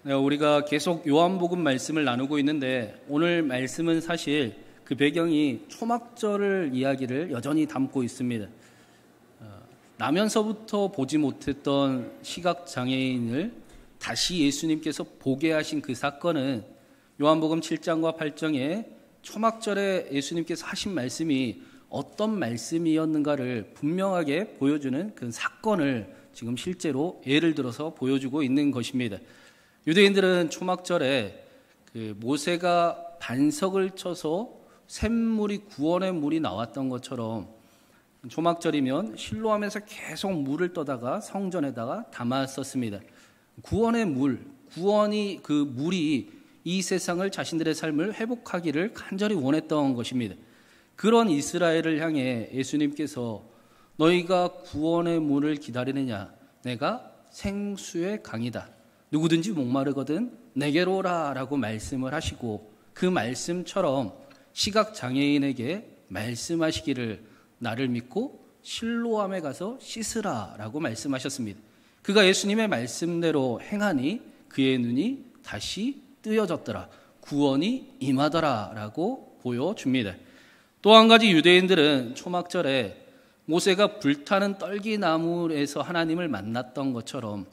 네, 우리가 계속 요한복음 말씀을 나누고 있는데 오늘 말씀은 사실 그 배경이 초막절을 이야기를 여전히 담고 있습니다. 나면서부터 보지 못했던 시각장애인을 다시 예수님께서 보게 하신 그 사건은 요한복음 7장과 8장에 초막절에 예수님께서 하신 말씀이 어떤 말씀이었는가를 분명하게 보여주는 그 사건을 지금 실제로 예를 들어서 보여주고 있는 것입니다. 유대인들은 초막절에 그 모세가 반석을 쳐서 샘물이 구원의 물이 나왔던 것처럼 초막절이면 실로암에서 계속 물을 떠다가 성전에다가 담았었습니다. 구원의 물, 구원이 그 물이 이 세상을 자신들의 삶을 회복하기를 간절히 원했던 것입니다. 그런 이스라엘을 향해 예수님께서 너희가 구원의 물을 기다리느냐? 내가 생수의 강이다. 누구든지 목마르거든 내게로 오라 라고 말씀을 하시고 그 말씀처럼 시각장애인에게 말씀하시기를 나를 믿고 실로암에 가서 씻으라 라고 말씀하셨습니다. 그가 예수님의 말씀대로 행하니 그의 눈이 다시 뜨여졌더라. 구원이 임하더라 라고 보여줍니다. 또 한 가지 유대인들은 초막절에 모세가 불타는 떨기나무에서 하나님을 만났던 것처럼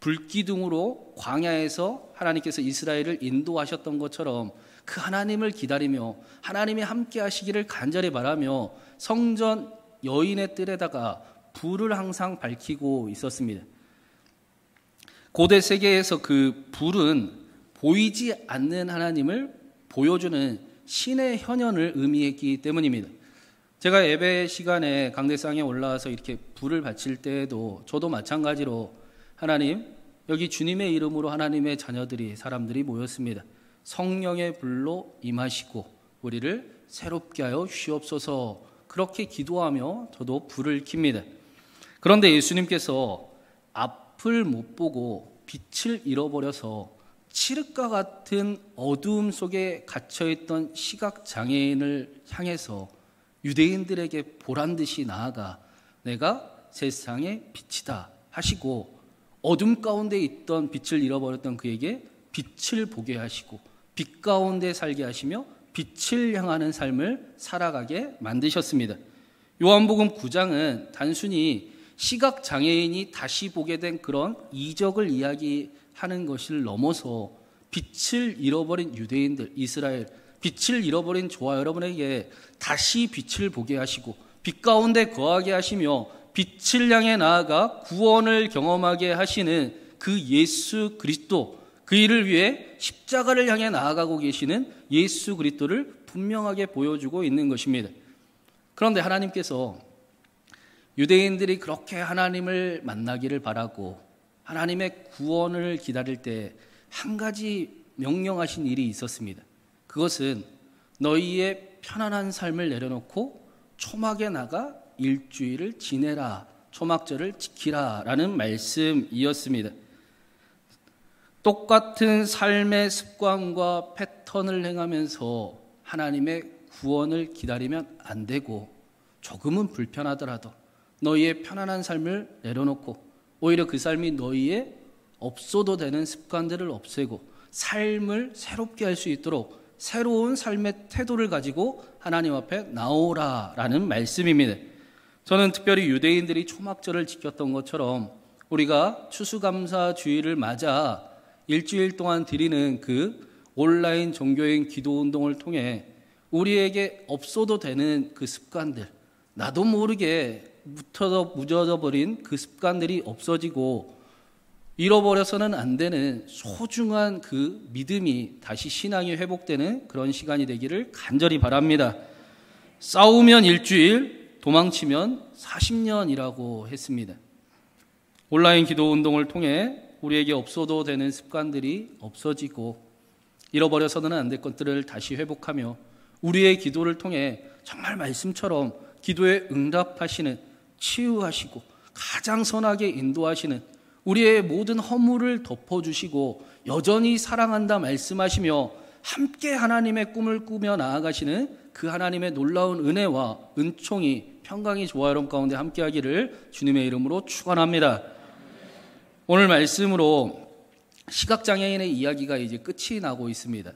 불기둥으로 광야에서 하나님께서 이스라엘을 인도하셨던 것처럼 그 하나님을 기다리며 하나님이 함께 하시기를 간절히 바라며 성전 여인의 뜰에다가 불을 항상 밝히고 있었습니다. 고대 세계에서 그 불은 보이지 않는 하나님을 보여주는 신의 현현을 의미했기 때문입니다. 제가 예배 시간에 강대상에 올라와서 이렇게 불을 바칠 때에도 저도 마찬가지로 하나님, 여기 주님의 이름으로 하나님의 자녀들이 사람들이 모였습니다. 성령의 불로 임하시고 우리를 새롭게 하여 주시옵소서 그렇게 기도하며 저도 불을 켭니다. 그런데 예수님께서 앞을 못 보고 빛을 잃어버려서 칠흑과 같은 어두움 속에 갇혀있던 시각장애인을 향해서 유대인들에게 보란듯이 나아가 내가 세상의 빛이다 하시고 어둠 가운데 있던 빛을 잃어버렸던 그에게 빛을 보게 하시고 빛 가운데 살게 하시며 빛을 향하는 삶을 살아가게 만드셨습니다. 요한복음 9장은 단순히 시각장애인이 다시 보게 된 그런 이적을 이야기하는 것을 넘어서 빛을 잃어버린 유대인들, 이스라엘, 빛을 잃어버린 저와 여러분에게 다시 빛을 보게 하시고 빛 가운데 거하게 하시며 빛을 향해 나아가 구원을 경험하게 하시는 그 예수 그리스도, 그 일을 위해 십자가를 향해 나아가고 계시는 예수 그리스도를 분명하게 보여주고 있는 것입니다. 그런데 하나님께서 유대인들이 그렇게 하나님을 만나기를 바라고 하나님의 구원을 기다릴 때 한 가지 명령하신 일이 있었습니다. 그것은 너희의 편안한 삶을 내려놓고 초막에 나가 일주일을 지내라, 초막절을 지키라 라는 말씀이었습니다. 똑같은 삶의 습관과 패턴을 행하면서 하나님의 구원을 기다리면 안 되고 조금은 불편하더라도 너희의 편안한 삶을 내려놓고 오히려 그 삶이 너희의 없어도 되는 습관들을 없애고 삶을 새롭게 할 수 있도록 새로운 삶의 태도를 가지고 하나님 앞에 나오라라는 말씀입니다. 저는 특별히 유대인들이 초막절을 지켰던 것처럼 우리가 추수감사주일을 맞아 일주일 동안 드리는 그 온라인 종교인 기도운동을 통해 우리에게 없어도 되는 그 습관들, 나도 모르게 묻어져 버린 그 습관들이 없어지고 잃어버려서는 안 되는 소중한 그 믿음이 다시 신앙이 회복되는 그런 시간이 되기를 간절히 바랍니다. 싸우면 일주일, 도망치면 40년이라고 했습니다. 온라인 기도 운동을 통해 우리에게 없어도 되는 습관들이 없어지고 잃어버려서는 안 될 것들을 다시 회복하며 우리의 기도를 통해 정말 말씀처럼 기도에 응답하시는, 치유하시고 가장 선하게 인도하시는 우리의 모든 허물을 덮어주시고 여전히 사랑한다 말씀하시며 함께 하나님의 꿈을 꾸며 나아가시는 그 하나님의 놀라운 은혜와 은총이 평강이 조화 여러분 가운데 함께하기를 주님의 이름으로 축원합니다. 오늘 말씀으로 시각장애인의 이야기가 이제 끝이 나고 있습니다.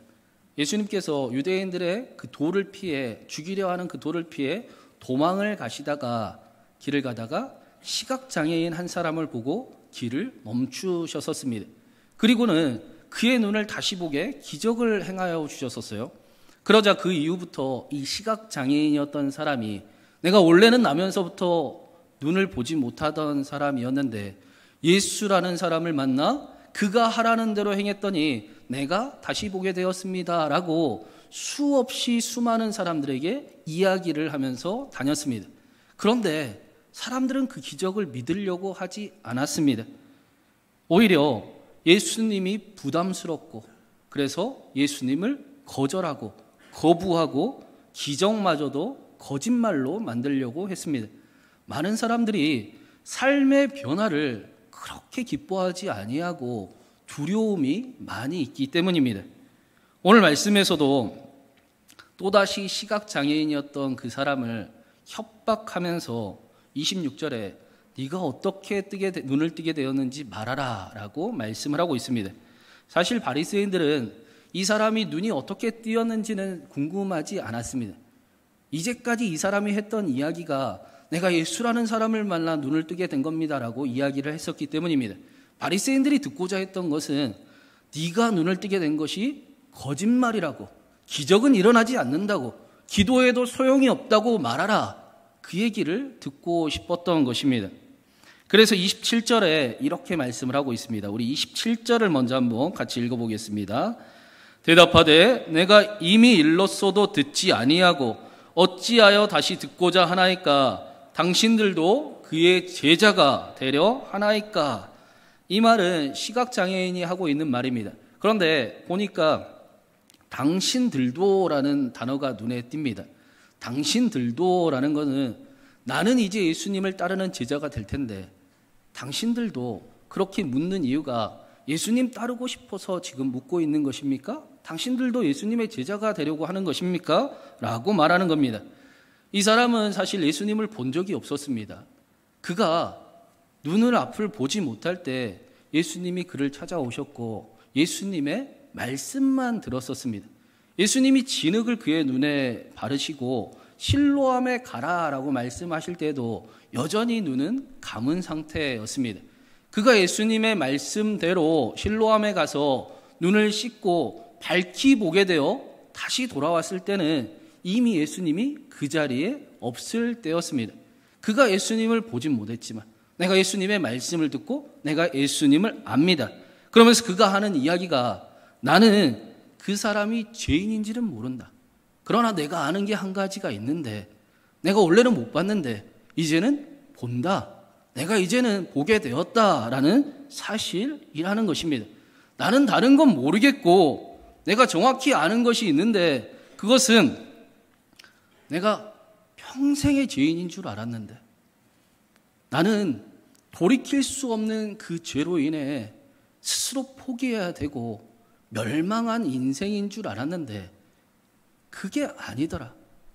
예수님께서 유대인들의 그 돌을 피해, 죽이려 하는 그 돌을 피해 도망을 가시다가 길을 가다가 시각장애인 한 사람을 보고 길을 멈추셨었습니다. 그리고는 그의 눈을 다시 보게 기적을 행하여 주셨었어요. 그러자 그 이후부터 이 시각장애인이었던 사람이, 내가 원래는 나면서부터 눈을 보지 못하던 사람이었는데 예수라는 사람을 만나 그가 하라는 대로 행했더니 내가 다시 보게 되었습니다 라고 수없이 수많은 사람들에게 이야기를 하면서 다녔습니다. 그런데 사람들은 그 기적을 믿으려고 하지 않았습니다. 오히려 예수님이 부담스럽고, 그래서 예수님을 거절하고 거부하고 기적마저도 거짓말로 만들려고 했습니다. 많은 사람들이 삶의 변화를 그렇게 기뻐하지 아니하고 두려움이 많이 있기 때문입니다. 오늘 말씀에서도 또다시 시각장애인이었던 그 사람을 협박하면서 26절에 네가 어떻게 눈을 뜨게 되었는지 말하라 라고 말씀을 하고 있습니다. 사실 바리새인들은 이 사람이 눈이 어떻게 뜨였는지는 궁금하지 않았습니다. 이제까지 이 사람이 했던 이야기가 내가 예수라는 사람을 만나 눈을 뜨게 된 겁니다라고 이야기를 했었기 때문입니다. 바리새인들이 듣고자 했던 것은 네가 눈을 뜨게 된 것이 거짓말이라고, 기적은 일어나지 않는다고, 기도해도 소용이 없다고 말하라, 그 얘기를 듣고 싶었던 것입니다. 그래서 27절에 이렇게 말씀을 하고 있습니다. 우리 27절을 먼저 한번 같이 읽어보겠습니다. 대답하되 내가 이미 일렀어도 듣지 아니하고 어찌하여 다시 듣고자 하나이까? 당신들도 그의 제자가 되려 하나이까? 이 말은 시각장애인이 하고 있는 말입니다. 그런데 보니까 당신들도라는 단어가 눈에 띕니다. 당신들도라는 것은 나는 이제 예수님을 따르는 제자가 될 텐데 당신들도, 그렇게 묻는 이유가 예수님 따르고 싶어서 지금 묻고 있는 것입니까? 당신들도 예수님의 제자가 되려고 하는 것입니까? 라고 말하는 겁니다. 이 사람은 사실 예수님을 본 적이 없었습니다. 그가 눈을 앞을 보지 못할 때 예수님이 그를 찾아오셨고 예수님의 말씀만 들었었습니다. 예수님이 진흙을 그의 눈에 바르시고 실로암에 가라라고 말씀하실 때도 여전히 눈은 감은 상태였습니다. 그가 예수님의 말씀대로 실로암에 가서 눈을 씻고 밝히 보게 되어 다시 돌아왔을 때는 이미 예수님이 그 자리에 없을 때였습니다. 그가 예수님을 보진 못했지만 내가 예수님의 말씀을 듣고 내가 예수님을 압니다. 그러면서 그가 하는 이야기가 나는 그 사람이 죄인인지는 모른다. 그러나 내가 아는 게 한 가지가 있는데 내가 원래는 못 봤는데 이제는 본다. 내가 이제는 보게 되었다라는 사실이라는 것입니다. 나는 다른 건 모르겠고 내가 정확히 아는 것이 있는데 그것은 내가 평생의 죄인인 줄 알았는데 나는 돌이킬 수 없는 그 죄로 인해 스스로 포기해야 되고 멸망한 인생인 줄 알았는데 그게 아니더라.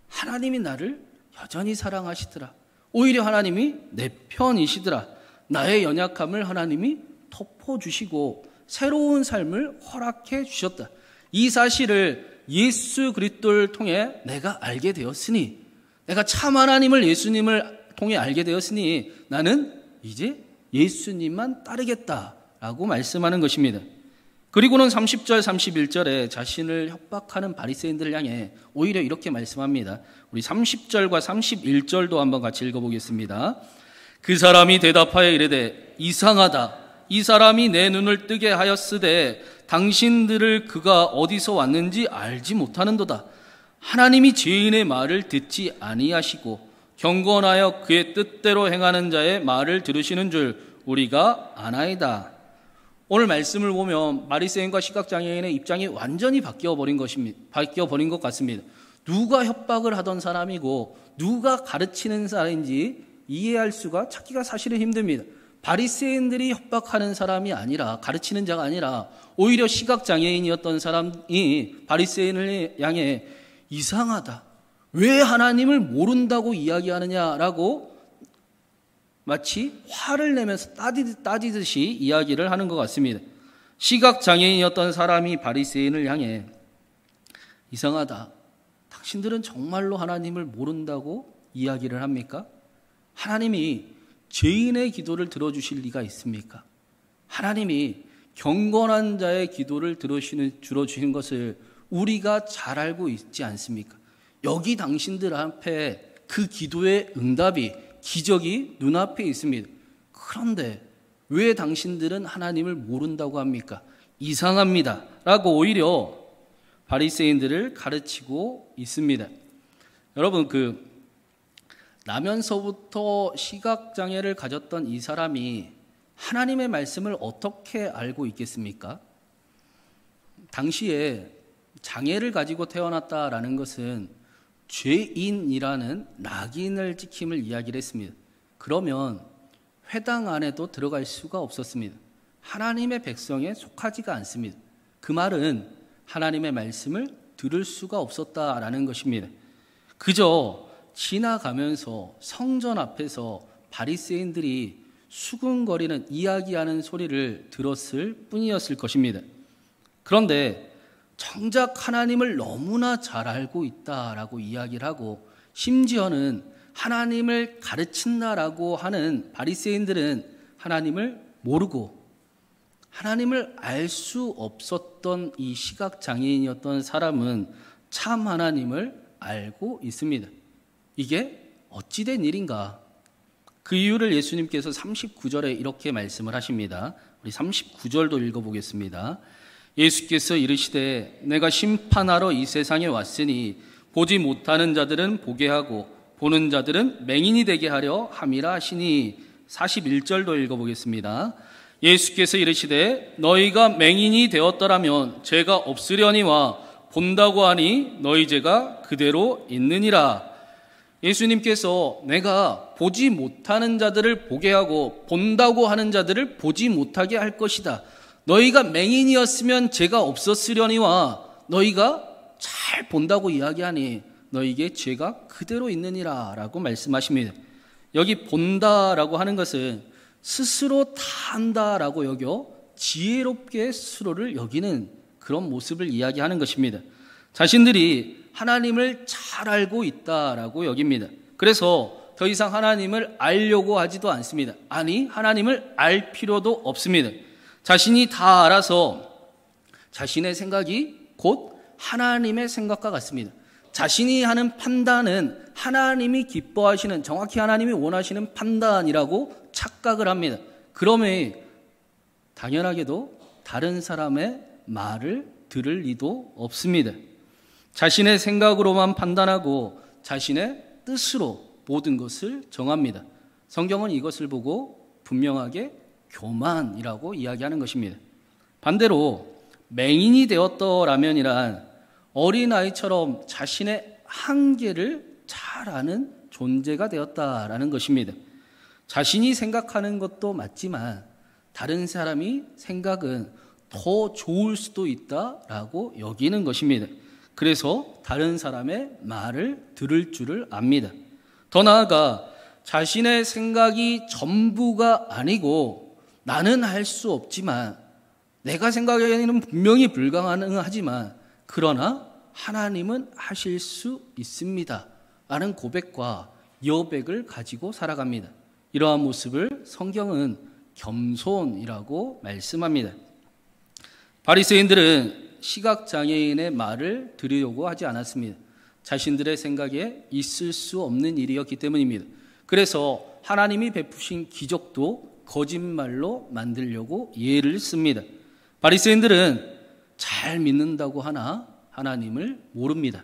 하나님이 나를 여전히 사랑하시더라. 오히려 하나님이 내 편이시더라. 나의 연약함을 하나님이 덮어주시고 새로운 삶을 허락해 주셨다. 이 사실을 예수 그리스도를 통해 내가 알게 되었으니, 내가 참 하나님을 예수님을 통해 알게 되었으니 나는 이제 예수님만 따르겠다라고 말씀하는 것입니다. 그리고는 30절 31절에 자신을 협박하는 바리새인들을 향해 오히려 이렇게 말씀합니다. 우리 30절과 31절도 한번 같이 읽어보겠습니다. 그 사람이 대답하여 이르되 이상하다. 이 사람이 내 눈을 뜨게 하였으되 당신들을 그가 어디서 왔는지 알지 못하는도다. 하나님이 죄인의 말을 듣지 아니하시고 경건하여 그의 뜻대로 행하는 자의 말을 들으시는 줄 우리가 아나이다. 오늘 말씀을 보면 바리새인과 시각장애인의 입장이 완전히 바뀌어버린 것 같습니다. 누가 협박을 하던 사람이고 누가 가르치는 사람인지 이해할 수가 찾기가 사실은 힘듭니다. 바리새인들이 협박하는 사람이 아니라, 가르치는 자가 아니라 오히려 시각장애인이었던 사람이 바리새인을 향해 이상하다. 왜 하나님을 모른다고 이야기하느냐라고 마치 화를 내면서 따지듯이 이야기를 하는 것 같습니다. 시각장애인이었던 사람이 바리새인을 향해 이상하다. 당신들은 정말로 하나님을 모른다고 이야기를 합니까? 하나님이 죄인의 기도를 들어주실 리가 있습니까? 하나님이 경건한 자의 기도를 들어주시는 것을 우리가 잘 알고 있지 않습니까? 여기 당신들 앞에 그 기도의 응답이, 기적이 눈앞에 있습니다. 그런데 왜 당신들은 하나님을 모른다고 합니까? 이상합니다. 라고 오히려 바리새인들을 가르치고 있습니다. 여러분, 나면서부터 시각장애를 가졌던 이 사람이 하나님의 말씀을 어떻게 알고 있겠습니까? 당시에 장애를 가지고 태어났다라는 것은 죄인이라는 낙인을 찍힘을 이야기를 했습니다. 그러면 회당 안에도 들어갈 수가 없었습니다. 하나님의 백성에 속하지가 않습니다. 그 말은 하나님의 말씀을 들을 수가 없었다라는 것입니다. 그저 지나가면서 성전 앞에서 바리새인들이 수근거리는 이야기하는 소리를 들었을 뿐이었을 것입니다. 그런데 정작 하나님을 너무나 잘 알고 있다라고 이야기를 하고 심지어는 하나님을 가르친다라고 하는 바리새인들은 하나님을 모르고 하나님을 알 수 없었던 이 시각장애인이었던 사람은 참 하나님을 알고 있습니다. 이게 어찌된 일인가? 그 이유를 예수님께서 39절에 이렇게 말씀을 하십니다. 우리 39절도 읽어보겠습니다. 예수께서 이르시되 내가 심판하러 이 세상에 왔으니 보지 못하는 자들은 보게 하고 보는 자들은 맹인이 되게 하려 함이라 하시니 41절도 읽어보겠습니다. 예수께서 이르시되 너희가 맹인이 되었더라면 죄가 없으려니와 본다고 하니 너희 죄가 그대로 있느니라. 예수님께서 내가 보지 못하는 자들을 보게 하고 본다고 하는 자들을 보지 못하게 할 것이다. 너희가 맹인이었으면 죄가 없었으려니와 너희가 잘 본다고 이야기하니 너희에게 죄가 그대로 있느니라 라고 말씀하십니다. 여기 본다라고 하는 것은 스스로 다 안다라고 여겨 지혜롭게 스스로를 여기는 그런 모습을 이야기하는 것입니다. 자신들이 하나님을 잘 알고 있다라고 여깁니다. 그래서 더 이상 하나님을 알려고 하지도 않습니다. 아니, 하나님을 알 필요도 없습니다. 자신이 다 알아서 자신의 생각이 곧 하나님의 생각과 같습니다. 자신이 하는 판단은 하나님이 기뻐하시는, 정확히 하나님이 원하시는 판단이라고 착각을 합니다. 그러면 당연하게도 다른 사람의 말을 들을 리도 없습니다. 자신의 생각으로만 판단하고 자신의 뜻으로 모든 것을 정합니다. 성경은 이것을 보고 분명하게 교만이라고 이야기하는 것입니다. 반대로 맹인이 되었더라면이란 어린아이처럼 자신의 한계를 잘 아는 존재가 되었다라는 것입니다. 자신이 생각하는 것도 맞지만 다른 사람이 생각은 더 좋을 수도 있다라고 여기는 것입니다. 그래서 다른 사람의 말을 들을 줄을 압니다. 더 나아가 자신의 생각이 전부가 아니고 나는 할 수 없지만 내가 생각하기에는 분명히 불가능하지만 그러나 하나님은 하실 수 있습니다 라는 고백과 여백을 가지고 살아갑니다. 이러한 모습을 성경은 겸손이라고 말씀합니다. 바리새인들은 시각장애인의 말을 들으려고 하지 않았습니다. 자신들의 생각에 있을 수 없는 일이었기 때문입니다. 그래서 하나님이 베푸신 기적도 거짓말로 만들려고 예를 씁니다. 바리새인들은 잘 믿는다고 하나 하나님을 모릅니다.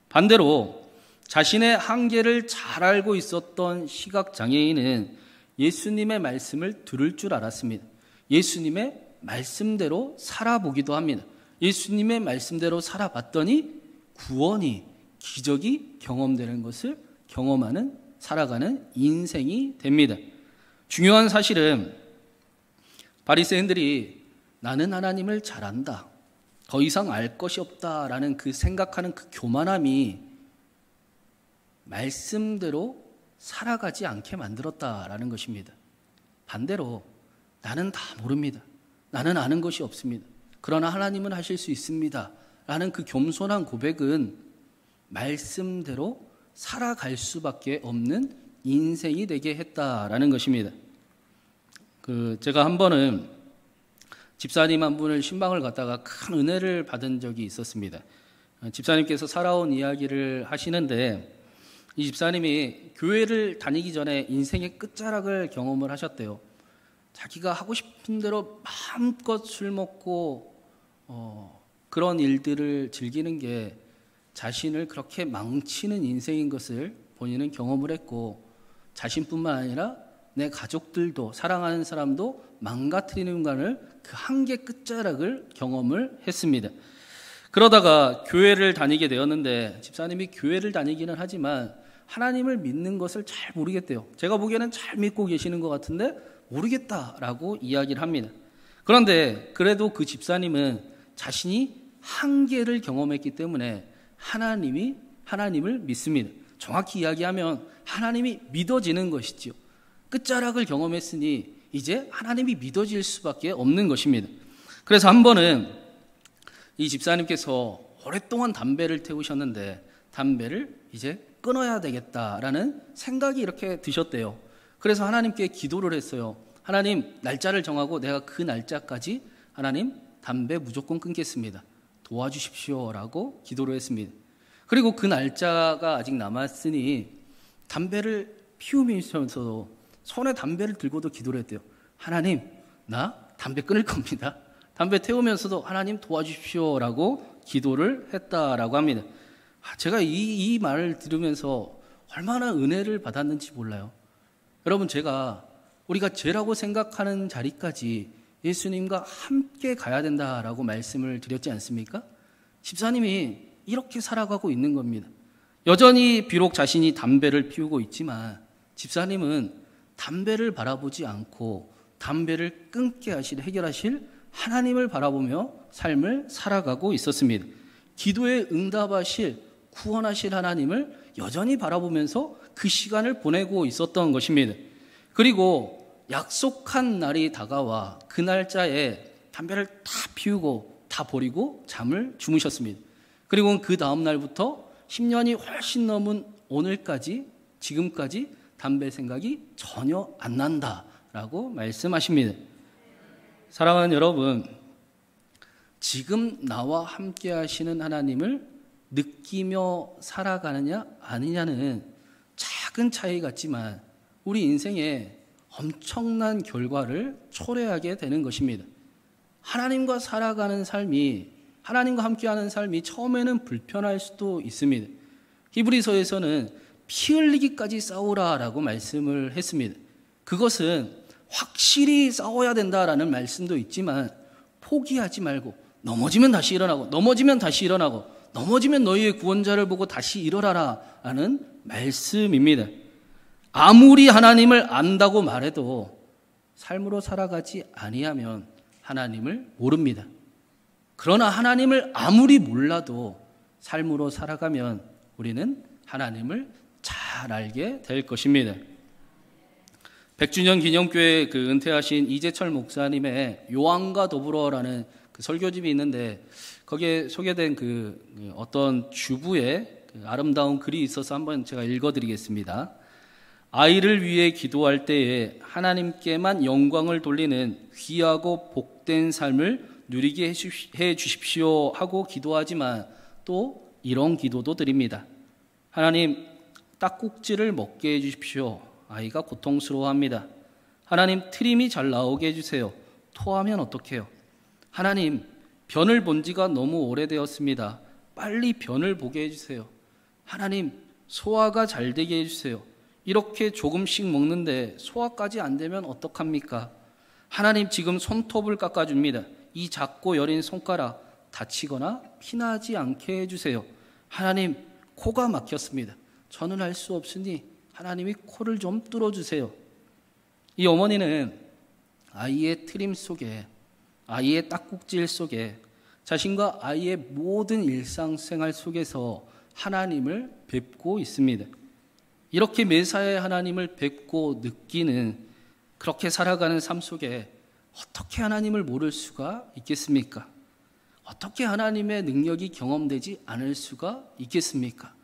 반대로 자신의 한계를 잘 알고 있었던 시각장애인은 예수님의 말씀을 들을 줄 알았습니다. 예수님의 말씀대로 살아보기도 합니다. 예수님의 말씀대로 살아봤더니 구원이, 기적이 경험되는 것을 경험하는, 살아가는 인생이 됩니다. 중요한 사실은 바리새인들이 나는 하나님을 잘 안다, 더 이상 알 것이 없다라는 그 생각하는 그 교만함이 말씀대로 살아가지 않게 만들었다라는 것입니다. 반대로 나는 다 모릅니다. 나는 아는 것이 없습니다. 그러나 하나님은 하실 수 있습니다. 라는 그 겸손한 고백은 말씀대로 살아갈 수밖에 없는 인생이 되게 했다라는 것입니다. 제가 한 번은 집사님 한 분을 신방을 갔다가 큰 은혜를 받은 적이 있었습니다. 집사님께서 살아온 이야기를 하시는데 이 집사님이 교회를 다니기 전에 인생의 끝자락을 경험을 하셨대요. 자기가 하고 싶은 대로 마음껏 술 먹고 그런 일들을 즐기는 게 자신을 그렇게 망치는 인생인 것을 본인은 경험을 했고, 자신뿐만 아니라 내 가족들도, 사랑하는 사람도 망가뜨리는 간을 그 한계 끝자락을 경험을 했습니다. 그러다가 교회를 다니게 되었는데 집사님이 교회를 다니기는 하지만 하나님을 믿는 것을 잘 모르겠대요. 제가 보기에는 잘 믿고 계시는 것 같은데 모르겠다라고 이야기를 합니다. 그런데 그래도 그 집사님은 자신이 한계를 경험했기 때문에 하나님을 믿습니다. 정확히 이야기하면 하나님이 믿어지는 것이지요. 끝자락을 경험했으니 이제 하나님이 믿어질 수밖에 없는 것입니다. 그래서 한 번은 이 집사님께서 오랫동안 담배를 태우셨는데 담배를 이제 끊어야 되겠다라는 생각이 이렇게 드셨대요. 그래서 하나님께 기도를 했어요. 하나님, 날짜를 정하고 내가 그 날짜까지 하나님 담배 무조건 끊겠습니다. 도와주십시오라고 기도를 했습니다. 그리고 그 날짜가 아직 남았으니 담배를 피우면서도 손에 담배를 들고도 기도를 했대요. 하나님, 나 담배 끊을 겁니다. 담배 태우면서도 하나님 도와주십시오라고 기도를 했다라고 합니다. 제가 이 말을 들으면서 얼마나 은혜를 받았는지 몰라요. 여러분, 우리가 죄라고 생각하는 자리까지 예수님과 함께 가야 된다라고 말씀을 드렸지 않습니까? 집사님이 이렇게 살아가고 있는 겁니다. 여전히 비록 자신이 담배를 피우고 있지만 집사님은 담배를 바라보지 않고 담배를 끊게 해결하실 하나님을 바라보며 삶을 살아가고 있었습니다. 기도에 응답하실, 구원하실 하나님을 여전히 바라보면서 그 시간을 보내고 있었던 것입니다. 그리고 약속한 날이 다가와 그 날짜에 담배를 다 피우고 다 버리고 잠을 주무셨습니다. 그리고 그 다음 날부터 10년이 훨씬 넘은 오늘까지, 지금까지 담배 생각이 전혀 안 난다라고 말씀하십니다. 사랑하는 여러분, 지금 나와 함께 하시는 하나님을 느끼며 살아가느냐 아니냐는 작은 차이 같지만 우리 인생에 엄청난 결과를 초래하게 되는 것입니다. 하나님과 살아가는 삶이, 하나님과 함께하는 삶이 처음에는 불편할 수도 있습니다. 히브리서에서는 피 흘리기까지 싸우라라고 말씀을 했습니다. 그것은 확실히 싸워야 된다라는 말씀도 있지만 포기하지 말고 넘어지면 다시 일어나고 넘어지면 다시 일어나고 넘어지면 너희의 구원자를 보고 다시 일어나라 라는 말씀입니다. 아무리 하나님을 안다고 말해도 삶으로 살아가지 아니하면 하나님을 모릅니다. 그러나 하나님을 아무리 몰라도 삶으로 살아가면 우리는 하나님을 잘 알게 될 것입니다. 100주년 기념교회 은퇴하신 이재철 목사님의 요한과 더불어라는 설교집이 있는데 거기에 소개된 어떤 주부의 아름다운 글이 있어서 한번 제가 읽어드리겠습니다. 아이를 위해 기도할 때에 하나님께만 영광을 돌리는 귀하고 복된 삶을 누리게 해 주십시오 하고 기도하지만 또 이런 기도도 드립니다. 하나님, 딱꼭지를 먹게 해주십시오. 아이가 고통스러워합니다. 하나님, 트림이 잘 나오게 해주세요. 토하면 어떡해요? 하나님, 변을 본 지가 너무 오래되었습니다. 빨리 변을 보게 해주세요. 하나님, 소화가 잘 되게 해주세요. 이렇게 조금씩 먹는데 소화까지 안 되면 어떡합니까? 하나님, 지금 손톱을 깎아줍니다. 이 작고 여린 손가락 다치거나 피나지 않게 해주세요. 하나님, 코가 막혔습니다. 저는 할 수 없으니 하나님이 코를 좀 뚫어주세요. 이 어머니는 아이의 트림 속에, 아이의 딱꼭질 속에, 자신과 아이의 모든 일상생활 속에서 하나님을 뵙고 있습니다. 이렇게 매사에 하나님을 뵙고 느끼는, 그렇게 살아가는 삶 속에 어떻게 하나님을 모를 수가 있겠습니까? 어떻게 하나님의 능력이 경험되지 않을 수가 있겠습니까?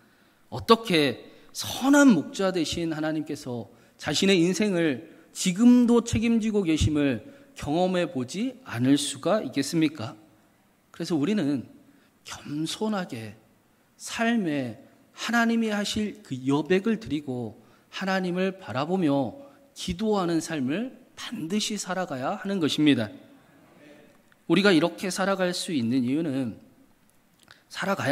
어떻게 선한 목자 되신 하나님께서 자신의 인생을 지금도 책임지고 계심을 경험해 보지 않을 수가 있겠습니까? 그래서 우리는 겸손하게 삶에 하나님이 하실 그 여백을 드리고 하나님을 바라보며 기도하는 삶을 반드시 살아가야 하는 것입니다. 우리가 이렇게 살아가야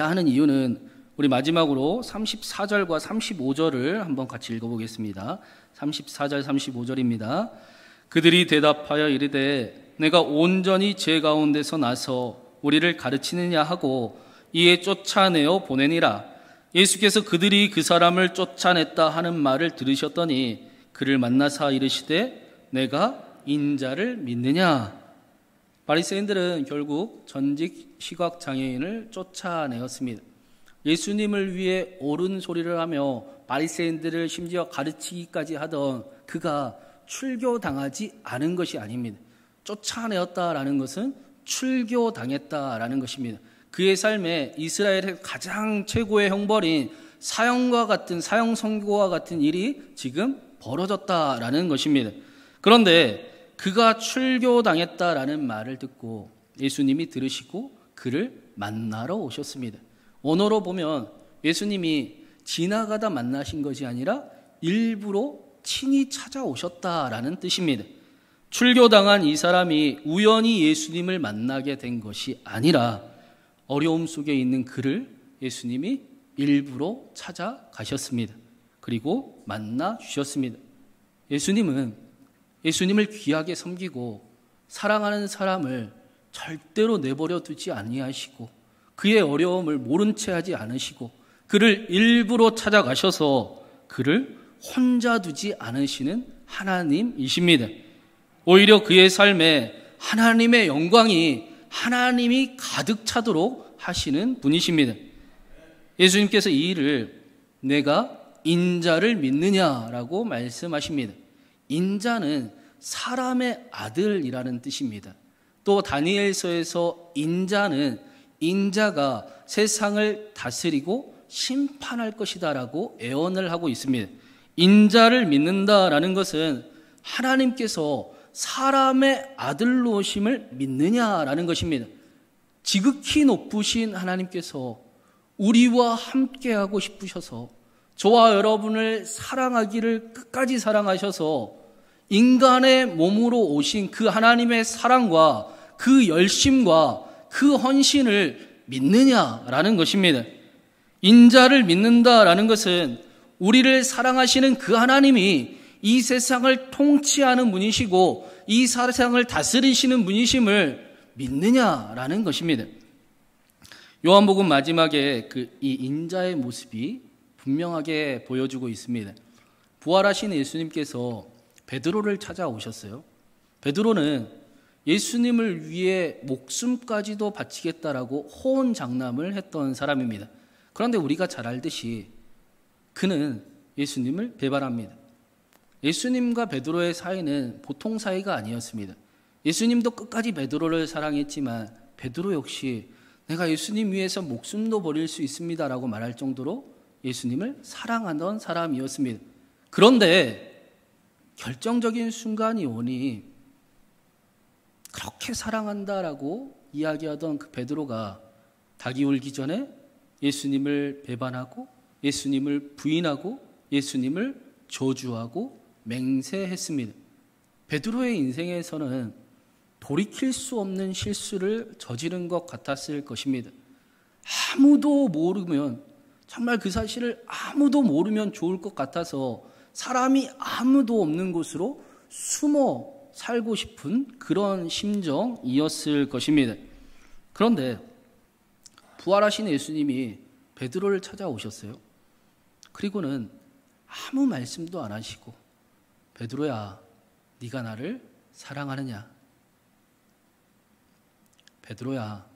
하는 이유는 우리 마지막으로 34절과 35절을 한번 같이 읽어보겠습니다. 34절 35절입니다. 그들이 대답하여 이르되 내가 온전히 제 가운데서 나서 우리를 가르치느냐 하고 이에 쫓아내어 보내니라. 예수께서 그들이 그 사람을 쫓아냈다 하는 말을 들으셨더니 그를 만나사 이르시되 내가 인자를 믿느냐. 바리새인들은 결국 전직 시각장애인을 쫓아내었습니다. 예수님을 위해 옳은 소리를 하며 바리새인들을 심지어 가르치기까지 하던 그가 출교당하지 않은 것이 아닙니다. 쫓아내었다라는 것은 출교당했다라는 것입니다. 그의 삶에 이스라엘의 가장 최고의 형벌인 사형 선고와 같은 일이 지금 벌어졌다라는 것입니다. 그런데 그가 출교당했다라는 말을 듣고 예수님이 들으시고 그를 만나러 오셨습니다. 언어로 보면 예수님이 지나가다 만나신 것이 아니라 일부러 친히 찾아오셨다라는 뜻입니다. 출교당한 이 사람이 우연히 예수님을 만나게 된 것이 아니라 어려움 속에 있는 그를 예수님이 일부러 찾아가셨습니다. 그리고 만나 주셨습니다. 예수님을 귀하게 섬기고 사랑하는 사람을 절대로 내버려 두지 아니하시고 그의 어려움을 모른 채 하지 않으시고 그를 일부러 찾아가셔서 그를 혼자 두지 않으시는 하나님이십니다. 오히려 그의 삶에 하나님의 영광이 하나님이 가득 차도록 하시는 분이십니다. 예수님께서 이 일을 내가 인자를 믿느냐라고 말씀하십니다. 인자는 사람의 아들이라는 뜻입니다. 또 다니엘서에서 인자가 세상을 다스리고 심판할 것이다라고 예언을 하고 있습니다. 인자를 믿는다라는 것은 하나님께서 사람의 아들로 오심을 믿느냐라는 것입니다. 지극히 높으신 하나님께서 우리와 함께하고 싶으셔서 저와 여러분을 사랑하기를 끝까지 사랑하셔서 인간의 몸으로 오신 그 하나님의 사랑과 그 열심과 그 헌신을 믿느냐라는 것입니다. 인자를 믿는다라는 것은 우리를 사랑하시는 그 하나님이 이 세상을 통치하는 분이시고 이 세상을 다스리시는 분이심을 믿느냐라는 것입니다. 요한복음 마지막에 이 인자의 모습이 분명하게 보여주고 있습니다. 부활하신 예수님께서 베드로를 찾아오셨어요. 베드로는 예수님을 위해 목숨까지도 바치겠다라고 호언장담을 했던 사람입니다. 그런데 우리가 잘 알듯이 그는 예수님을 배반합니다. 예수님과 베드로의 사이는 보통 사이가 아니었습니다. 예수님도 끝까지 베드로를 사랑했지만 베드로 역시 내가 예수님 위해서 목숨도 버릴 수 있습니다라고 말할 정도로 예수님을 사랑하던 사람이었습니다. 그런데 결정적인 순간이 오니 그렇게 사랑한다라고 이야기하던 그 베드로가 닭이 울기 전에 예수님을 배반하고 예수님을 부인하고 예수님을 저주하고 맹세했습니다. 베드로의 인생에서는 돌이킬 수 없는 실수를 저지른 것 같았을 것입니다. 아무도 모르면 정말 그 사실을 아무도 모르면 좋을 것 같아서 사람이 아무도 없는 곳으로 숨어 살고 싶은 그런 심정이었을 것입니다. 그런데 부활하신 예수님이 베드로를 찾아오셨어요. 그리고는 아무 말씀도 안 하시고 베드로야, 네가 나를 사랑하느냐? 베드로야,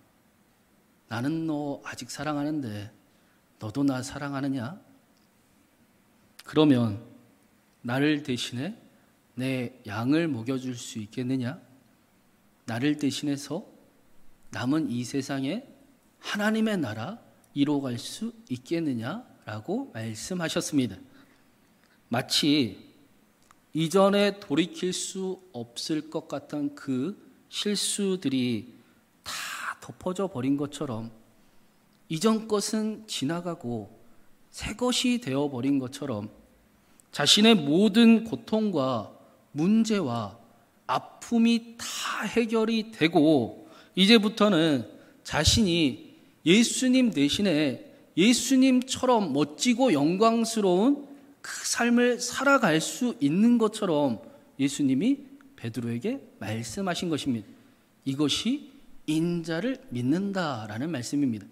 나는 너 아직 사랑하는데 너도 나 사랑하느냐? 그러면 나를 대신에 내 양을 먹여줄 수 있겠느냐? 나를 대신해서 남은 이 세상에 하나님의 나라 이루어갈 수 있겠느냐라고 말씀하셨습니다. 마치 이전에 돌이킬 수 없을 것 같은 그 실수들이 다 덮어져 버린 것처럼, 이전 것은 지나가고 새 것이 되어버린 것처럼 자신의 모든 고통과 문제와 아픔이 다 해결이 되고, 이제부터는 자신이 예수님 대신에 예수님처럼 멋지고 영광스러운 그 삶을 살아갈 수 있는 것처럼 예수님이 베드로에게 말씀하신 것입니다. 이것이 인자를 믿는다라는 말씀입니다.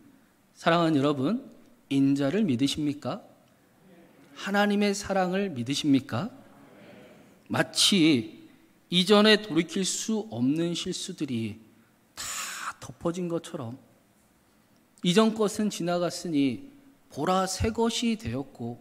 사랑하는 여러분, 인자를 믿으십니까? 하나님의 사랑을 믿으십니까? 마치 이전에 돌이킬 수 없는 실수들이 다 덮어진 것처럼, 이전 것은 지나갔으니 보라 새 것이 되었고,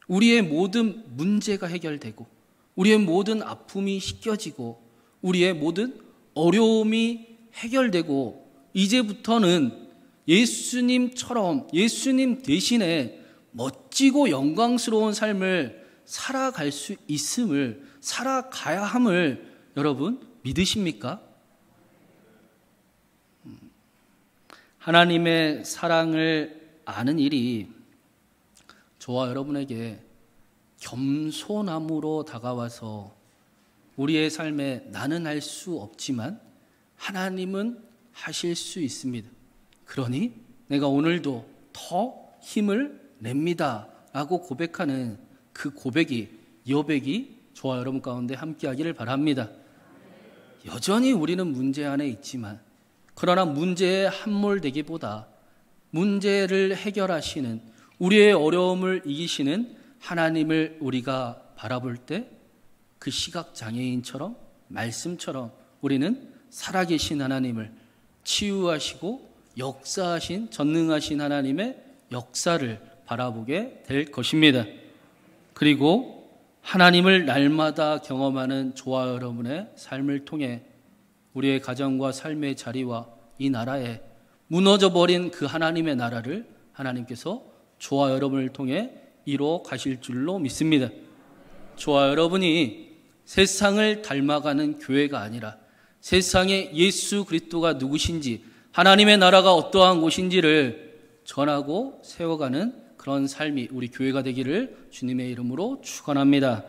우리의 모든 문제가 해결되고, 우리의 모든 아픔이 씻겨지고, 우리의 모든 어려움이 해결되고, 이제부터는 예수님처럼 예수님 대신에 멋지고 영광스러운 삶을 살아갈 수 있음을, 살아가야 함을 여러분 믿으십니까? 하나님의 사랑을 아는 일이 저와 여러분에게 겸손함으로 다가와서 우리의 삶에 나는 할 수 없지만 하나님은 하실 수 있습니다. 그러니 내가 오늘도 더 힘을 냅니다 라고 고백하는 그 고백이, 여백이 저와 여러분 가운데 함께하기를 바랍니다. 여전히 우리는 문제 안에 있지만, 그러나 문제에 함몰되기보다 문제를 해결하시는, 우리의 어려움을 이기시는 하나님을 우리가 바라볼 때 그 시각장애인처럼, 말씀처럼 우리는 살아계신 하나님을, 치유하시고 역사하신 전능하신 하나님의 역사를 바라보게 될 것입니다. 그리고 하나님을 날마다 경험하는 저와 여러분의 삶을 통해 우리의 가정과 삶의 자리와 이 나라에 무너져버린 그 하나님의 나라를 하나님께서 저와 여러분을 통해 이루어 가실 줄로 믿습니다. 저와 여러분이 세상을 닮아가는 교회가 아니라 세상에 예수 그리스도가 누구신지, 하나님의 나라가 어떠한 곳인지를 전하고 세워가는 그런 삶이 우리 교회가 되기를 주님의 이름으로 축원합니다.